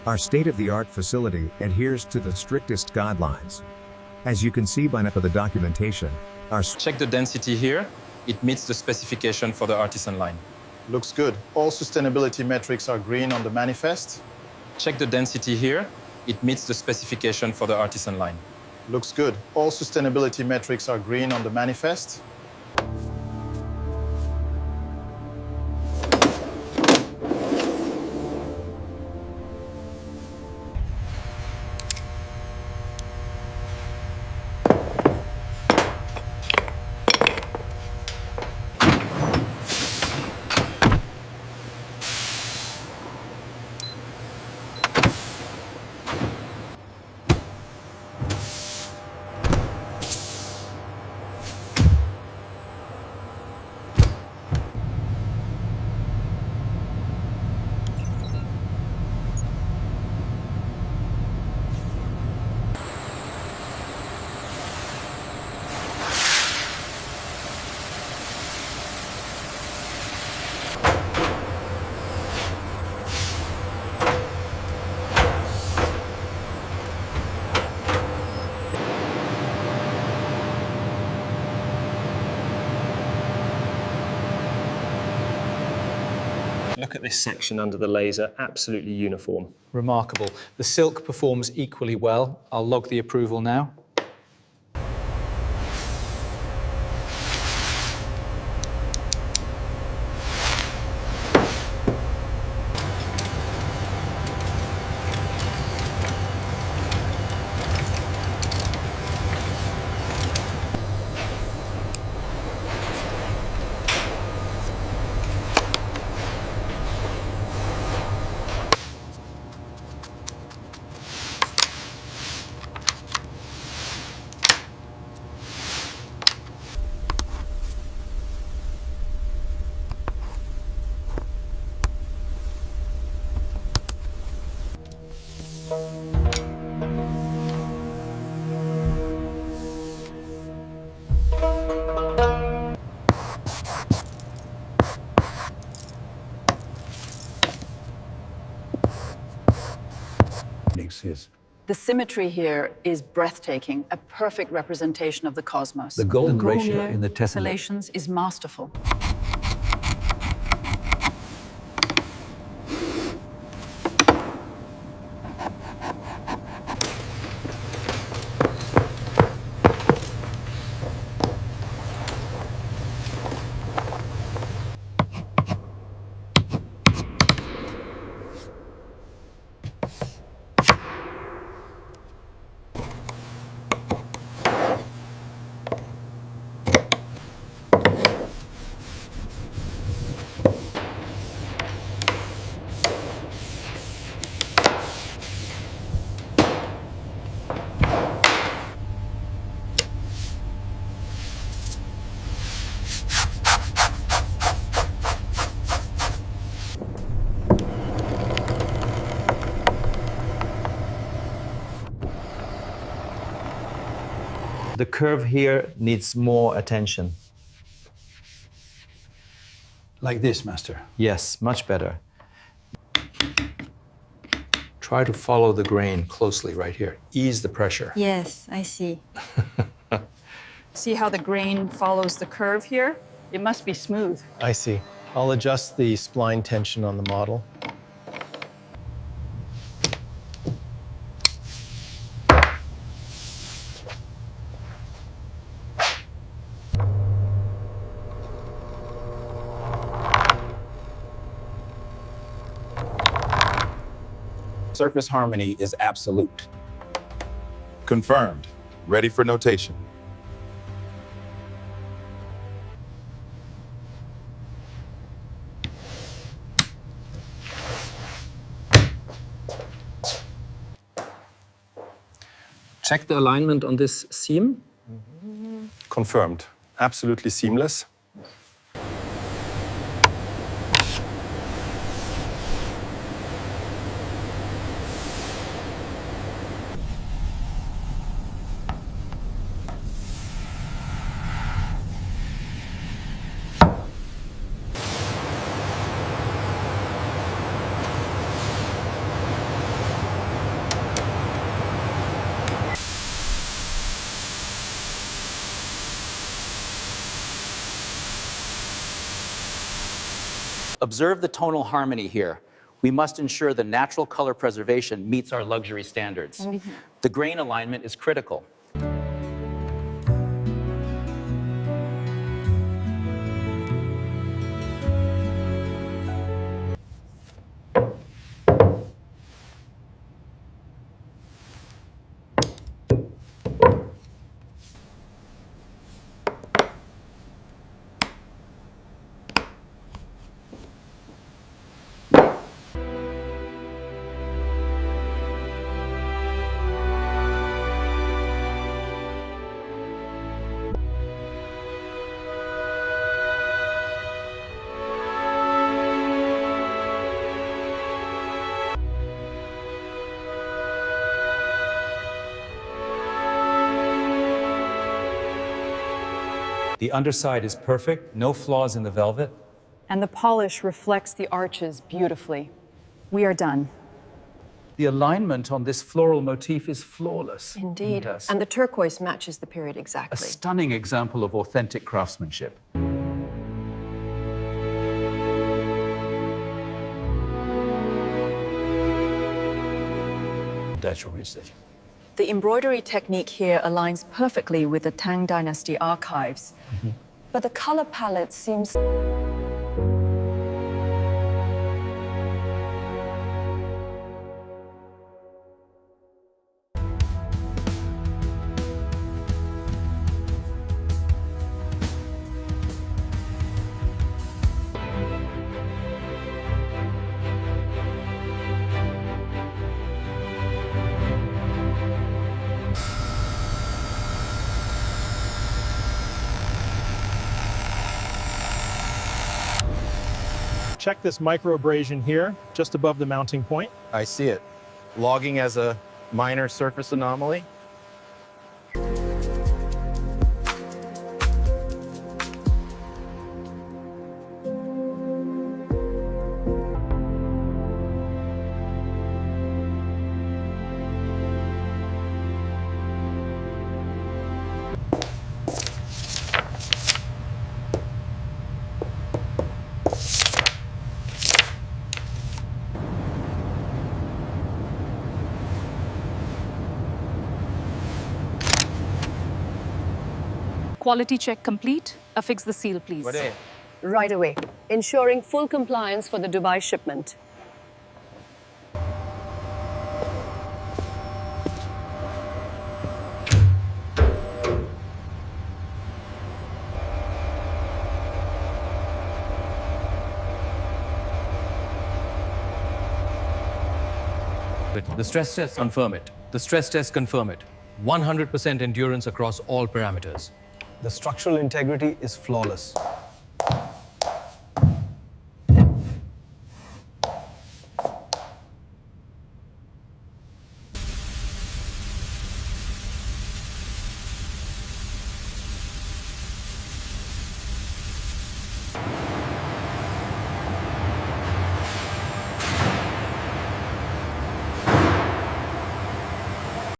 Our state-of-the-art facility adheres to the strictest guidelines. As you can see by the documentation, Check the density here. It meets the specification for the artisan line. Looks good. All sustainability metrics are green on the manifest. Check the density here. It meets the specification for the artisan line. Looks good. All sustainability metrics are green on the manifest. Look at this section under the laser, absolutely uniform. Remarkable. The silk performs equally well. I'll log the approval now. The symmetry here is breathtaking, a perfect representation of the cosmos. The golden ratio in the tessellation Tessellations is masterful. The curve here needs more attention. Like this, Master. Yes, much better. Try to follow the grain closely right here. Ease the pressure. Yes, I see. See how the grain follows the curve here? It must be smooth. I see. I'll adjust the spline tension on the model. Surface harmony is absolute. Confirmed. Ready for notation. Check the alignment on this seam. Confirmed. Absolutely seamless. Observe the tonal harmony here. We must ensure the natural color preservation meets our luxury standards. The grain alignment is critical. The underside is perfect, no flaws in the velvet. And the polish reflects the arches beautifully. We are done. The alignment on this floral motif is flawless. Indeed. Yes. And the turquoise matches the period exactly. A stunning example of authentic craftsmanship. That's your message. The embroidery technique here aligns perfectly with the Tang Dynasty archives. But the color palette seems... Check this microabrasion here, just above the mounting point. I see it. Logging as a minor surface anomaly. Quality check complete. Affix the seal, please. Right away, ensuring full compliance for the Dubai shipment. The stress tests confirm it. The stress tests confirm it. 100% endurance across all parameters. The structural integrity is flawless.